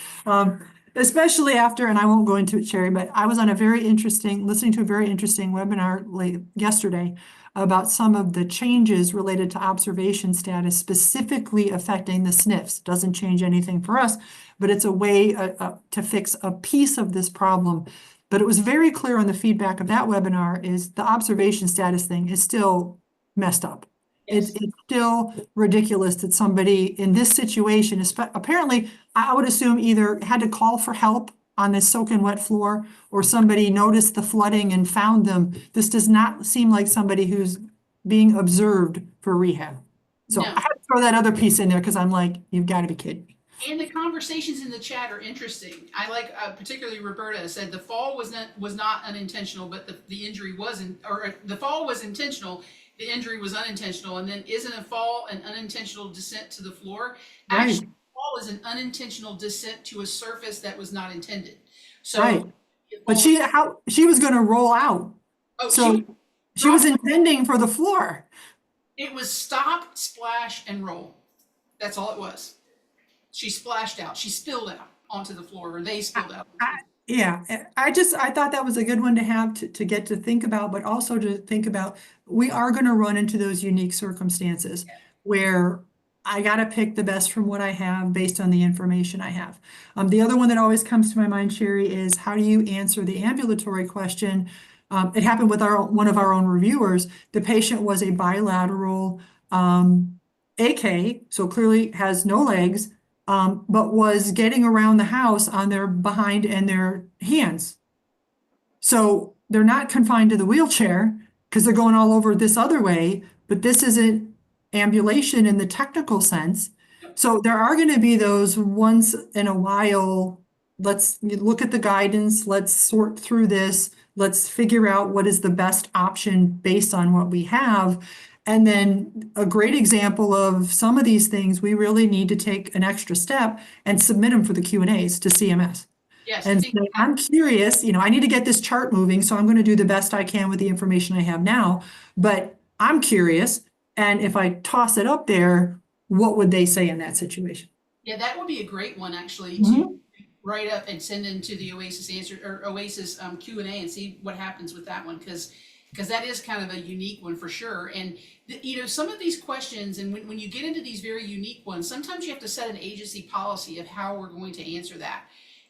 especially after, and I won't go into it, Sherry, but I was on listening to a very interesting webinar late yesterday about some of the changes related to observation status specifically affecting the SNFs. Doesn't change anything for us, but it's a way to fix a piece of this problem. But it was very clear on the feedback of that webinar is the observation status thing is still messed up. Yes. It's still ridiculous that somebody in this situation, apparently, I would assume either had to call for help on this soaking wet floor, or somebody noticed the flooding and found them. This does not seem like somebody who's being observed for rehab. So No. I had to throw that other piece in there because I'm like, you've got to be kidding me. And the conversations in the chat are interesting. I like, particularly Roberta said the fall was not unintentional, but the injury wasn't, or the fall was intentional, the injury was unintentional. And then isn't a fall an unintentional descent to the floor? Right. Actually, fall is an unintentional descent to a surface that was not intended. So, Right. But she was going to roll out. Oh, So she was intending for the floor. It was stop, splash, and roll. That's all it was. She splashed out. She spilled out onto the floor, or they spilled out. Yeah, I thought that was a good one to have to get to think about, but also to think about, we are going to run into those unique circumstances where I got to pick the best from what I have based on the information I have. The other one that always comes to my mind, Sherry, is how do you answer the ambulatory question? It happened with one of our own reviewers. The patient was a bilateral AK, so clearly has no legs, but was getting around the house on their behind and their hands. So they're not confined to the wheelchair because they're going all over this other way, but this isn't ambulation in the technical sense. So there are going to be those once in a while, let's look at the guidance, let's sort through this, let's figure out what is the best option based on what we have. And then a great example of some of these things, we really need to take an extra step and submit them for the Q&As to CMS. Yes, And say, I'm curious, I need to get this chart moving, so I'm going to do the best I can with the information I have now, but I'm curious. And if I toss it up there, what would they say in that situation? Yeah, that would be a great one actually to write up and send into the Oasis answer or Oasis Q&A and see what happens with that one, because that is kind of a unique one for sure. And some of these questions, and when you get into these very unique ones, sometimes you have to set an agency policy of how we're going to answer that.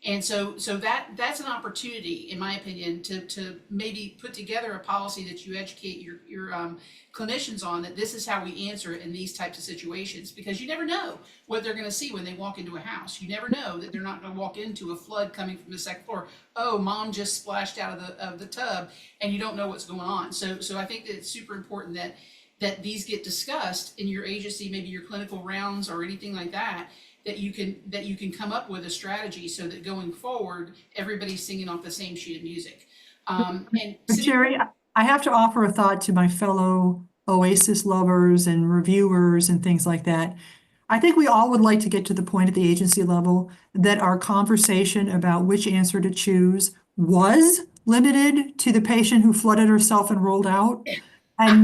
And so that's an opportunity, in my opinion, to maybe put together a policy that you educate your clinicians on, that this is how we answer it in these types of situations, because you never know what they're going to see when they walk into a house. You never know that they're not going to walk into a flood coming from the second floor. Oh, mom just splashed out of the tub, and you don't know what's going on. So I think that it's super important that these get discussed in your agency, maybe your clinical rounds or anything like that. That you can come up with a strategy so that going forward, everybody's singing off the same sheet of music. Sherry, I have to offer a thought to my fellow Oasis lovers and reviewers and things like that. I think we all would like to get to the point at the agency level that our conversation about which answer to choose was limited to the patient who flooded herself and rolled out. And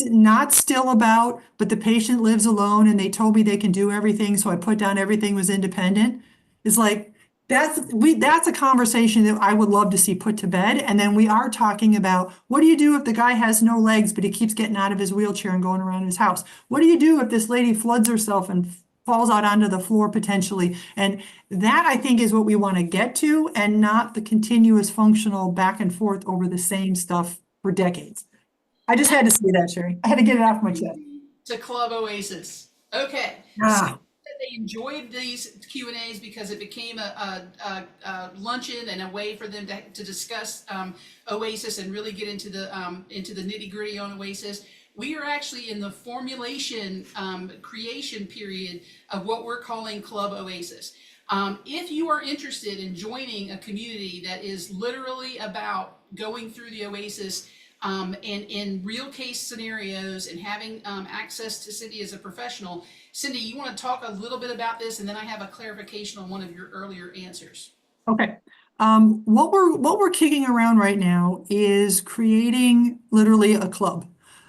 not still about, but the patient lives alone and they told me they can do everything, so I put down everything was independent. It's like, that's a conversation that I would love to see put to bed. And then we are talking about, what do you do if the guy has no legs, but he keeps getting out of his wheelchair and going around his house? What do you do if this lady floods herself and falls out onto the floor potentially? And that, I think, is what we want to get to, and not the continuous functional back and forth over the same stuff for decades. I just had to say that, Sherry. I had to get it off my chest. To Club Oasis. Okay. Ah. So they enjoyed these Q&As because it became a luncheon and a way for them to discuss Oasis and really get into the nitty gritty on Oasis. We are actually in the formulation creation period of what we're calling Club Oasis. If you are interested in joining a community that is literally about going through the Oasis and in real case scenarios and having access to Cindy as a professional. Cindy, you want to talk a little bit about this, and then I have a clarification on one of your earlier answers. Okay. What we're kicking around right now is creating literally a club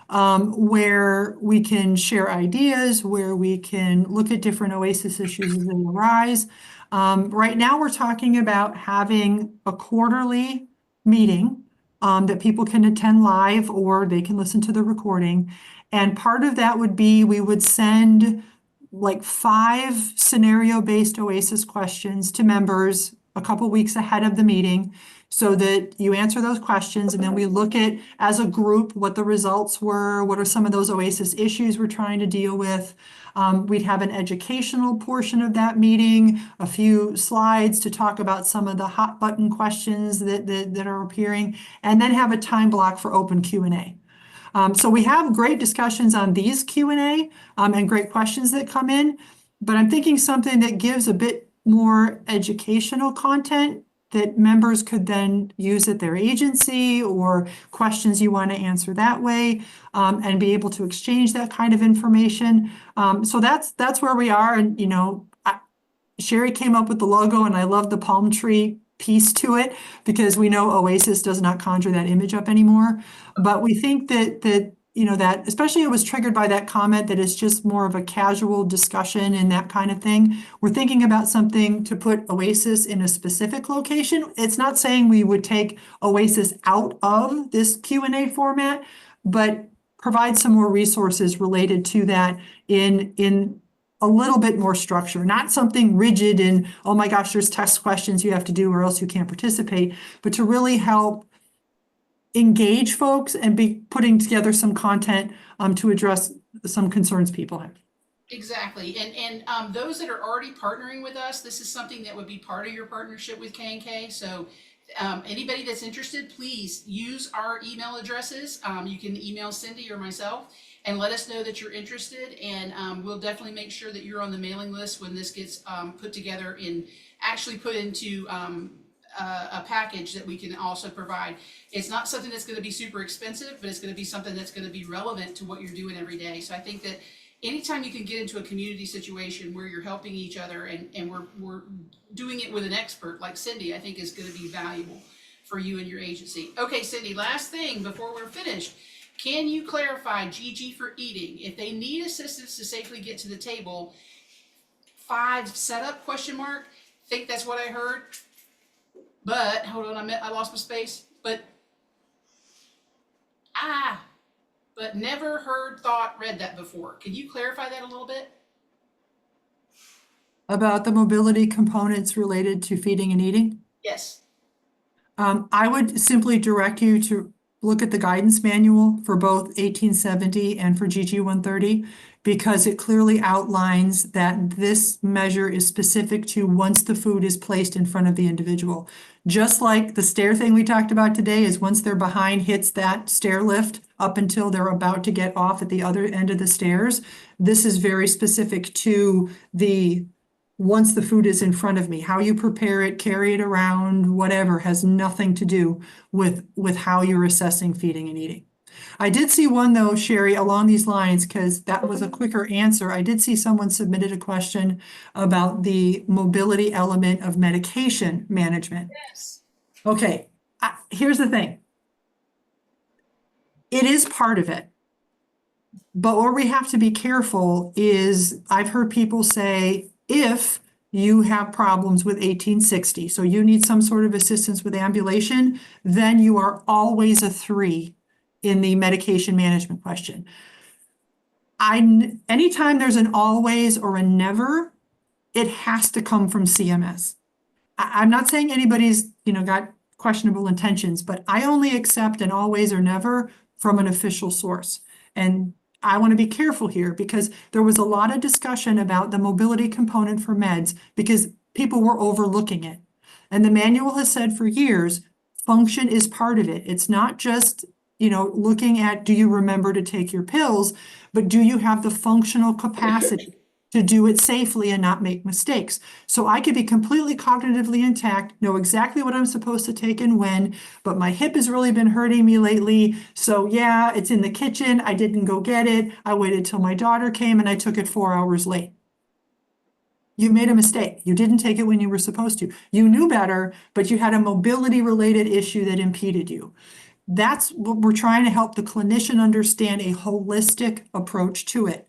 where we can share ideas, where we can look at different Oasis issues as they arise. Right now, we're talking about having a quarterly meeting that people can attend live or they can listen to the recording. And part of that would be we would send like 5 scenario-based OASIS questions to members a couple weeks ahead of the meeting so that you answer those questions and then we look at, as a group, what the results were, what are some of those OASIS issues we're trying to deal with. We'd have an educational portion of that meeting, a few slides to talk about some of the hot button questions that are appearing, and then have a time block for open Q&A. So we have great discussions on these Q&A and great questions that come in, but I'm thinking something that gives a bit more educational content that members could then use at their agency or questions you want to answer that way and be able to exchange that kind of information. So that's where we are. And, you know, Sherry came up with the logo and I love the palm tree piece to it because we know OASIS does not conjure that image up anymore. But we think that you know, that especially it was triggered by that comment that it's just more of a casual discussion and that kind of thing. We're thinking about something to put OASIS in a specific location. It's not saying we would take OASIS out of this Q&A format, but provide some more resources related to that in a little bit more structure, not something rigid and, oh my gosh, there's test questions you have to do or else you can't participate, but to really help engage folks and be putting together some content to address some concerns people have. Exactly. And those that are already partnering with us, this is something that would be part of your partnership with K&K. So anybody that's interested, please use our email addresses. You can email Cindy or myself and let us know that you're interested. And we'll definitely make sure that you're on the mailing list when this gets put together and actually put into a package that we can also provide. It's not something that's going to be super expensive, but it's going to be something that's going to be relevant to what you're doing every day. So I think that anytime you can get into a community situation where you're helping each other and we're doing it with an expert like Cindy, I think is going to be valuable for you and your agency. Okay, Cindy, last thing before we're finished. Can you clarify GG for eating? If they need assistance to safely get to the table, 5 setup question mark. Think that's what I heard. But hold on, I lost my space. But never heard, thought, read that before. Can you clarify that a little bit? About the mobility components related to feeding and eating? Yes. I would simply direct you to look at the guidance manual for both 1870 and for GG 130 because it clearly outlines that this measure is specific to once the food is placed in front of the individual. Just like the stair thing we talked about today is once their behind hits that stair lift up until they're about to get off at the other end of the stairs, this is very specific to the once the food is in front of me. How you prepare it, carry it around, whatever, has nothing to do with how you're assessing feeding and eating. I did see one though, Sherry, along these lines, because that was a quicker answer. I did see someone submitted a question about the mobility element of medication management. Yes. Okay, here's the thing. It is part of it. But where we have to be careful is I've heard people say, if you have problems with 1860, so you need some sort of assistance with ambulation, then you are always a 3 in the medication management question. Anytime there's an always or a never, it has to come from CMS. I'm not saying anybody's, got questionable intentions, but I only accept an always or never from an official source. And I want to be careful here because there was a lot of discussion about the mobility component for meds because people were overlooking it. And the manual has said for years, function is part of it. It's not just, looking at, do you remember to take your pills, but do you have the functional capacity to do it safely and not make mistakes? So I could be completely cognitively intact, know exactly what I'm supposed to take and when, but my hip has really been hurting me lately. So yeah, it's in the kitchen. I didn't go get it. I waited till my daughter came and I took it 4 hours late. You made a mistake. You didn't take it when you were supposed to. You knew better, but you had a mobility related issue that impeded you. That's what we're trying to help the clinician understand, a holistic approach to it.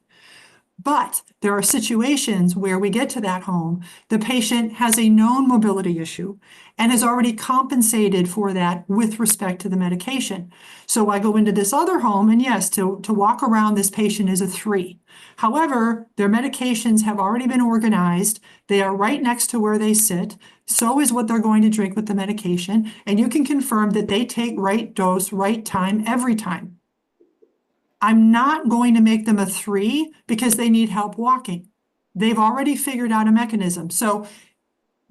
But there are situations where we get to that home, the patient has a known mobility issue and has already compensated for that with respect to the medication. So I go into this other home, and yes, to walk around this patient is a 3. However, their medications have already been organized. They are right next to where they sit. So is what they're going to drink with the medication. And you can confirm that they take right dose, right time, every time. I'm not going to make them a 3 because they need help walking. They've already figured out a mechanism. So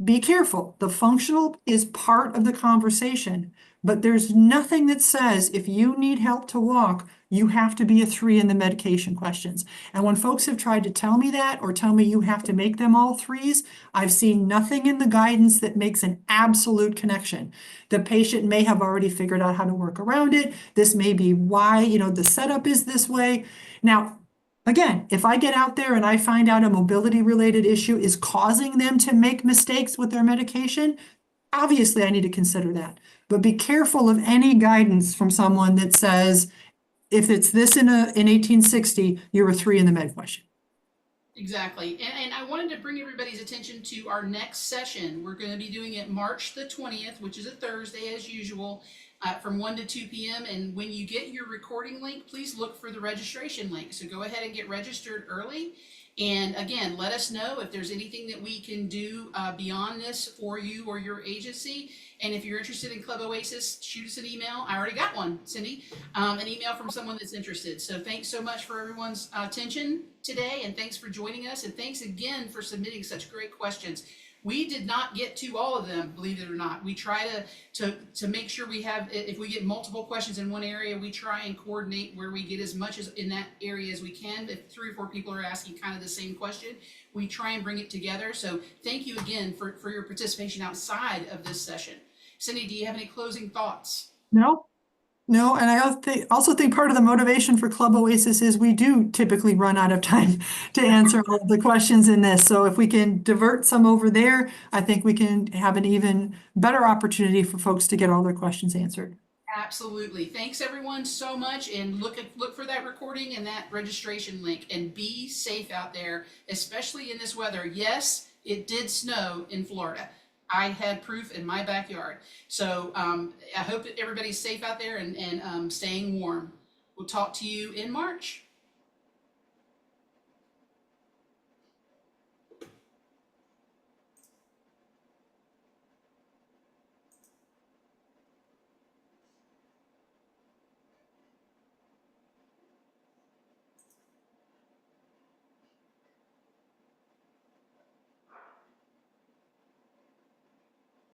be careful. The functional is part of the conversation, but there's nothing that says if you need help to walk, you have to be a 3 in the medication questions. And when folks have tried to tell me that or tell me you have to make them all 3s, I've seen nothing in the guidance that makes an absolute connection. The patient may have already figured out how to work around it. This may be why, the setup is this way. Now, again, if I get out there and I find out a mobility related issue is causing them to make mistakes with their medication, obviously I need to consider that. But be careful of any guidance from someone that says, if it's this in 1860, you're a 3 in the med question. Exactly. And I wanted to bring everybody's attention to our next session. We're going to be doing it March the 20th, which is a Thursday as usual, from 1 to 2 p.m. And when you get your recording link, please look for the registration link. So go ahead and get registered early. And again, let us know if there's anything that we can do beyond this for you or your agency. And if you're interested in Club Oasis, shoot us an email. I already got one, Cindy, an email from someone that's interested. So thanks so much for everyone's attention today, and thanks for joining us. And thanks again for submitting such great questions. We did not get to all of them, believe it or not. We try to make sure we have, if we get multiple questions in one area, we try and coordinate where we get as much as in that area as we can. If 3 or 4 people are asking kind of the same question, we try and bring it together. So thank you again for your participation outside of this session. Cindy, do you have any closing thoughts? No, and I also think part of the motivation for Club Oasis is we do typically run out of time to answer all the questions in this. So if we can divert some over there, I think we can have an even better opportunity for folks to get all their questions answered. Absolutely. Thanks everyone so much, and look for that recording and that registration link, and be safe out there, especially in this weather. Yes, it did snow in Florida. I had proof in my backyard. So I hope that everybody's safe out there and staying warm. We'll talk to you in March.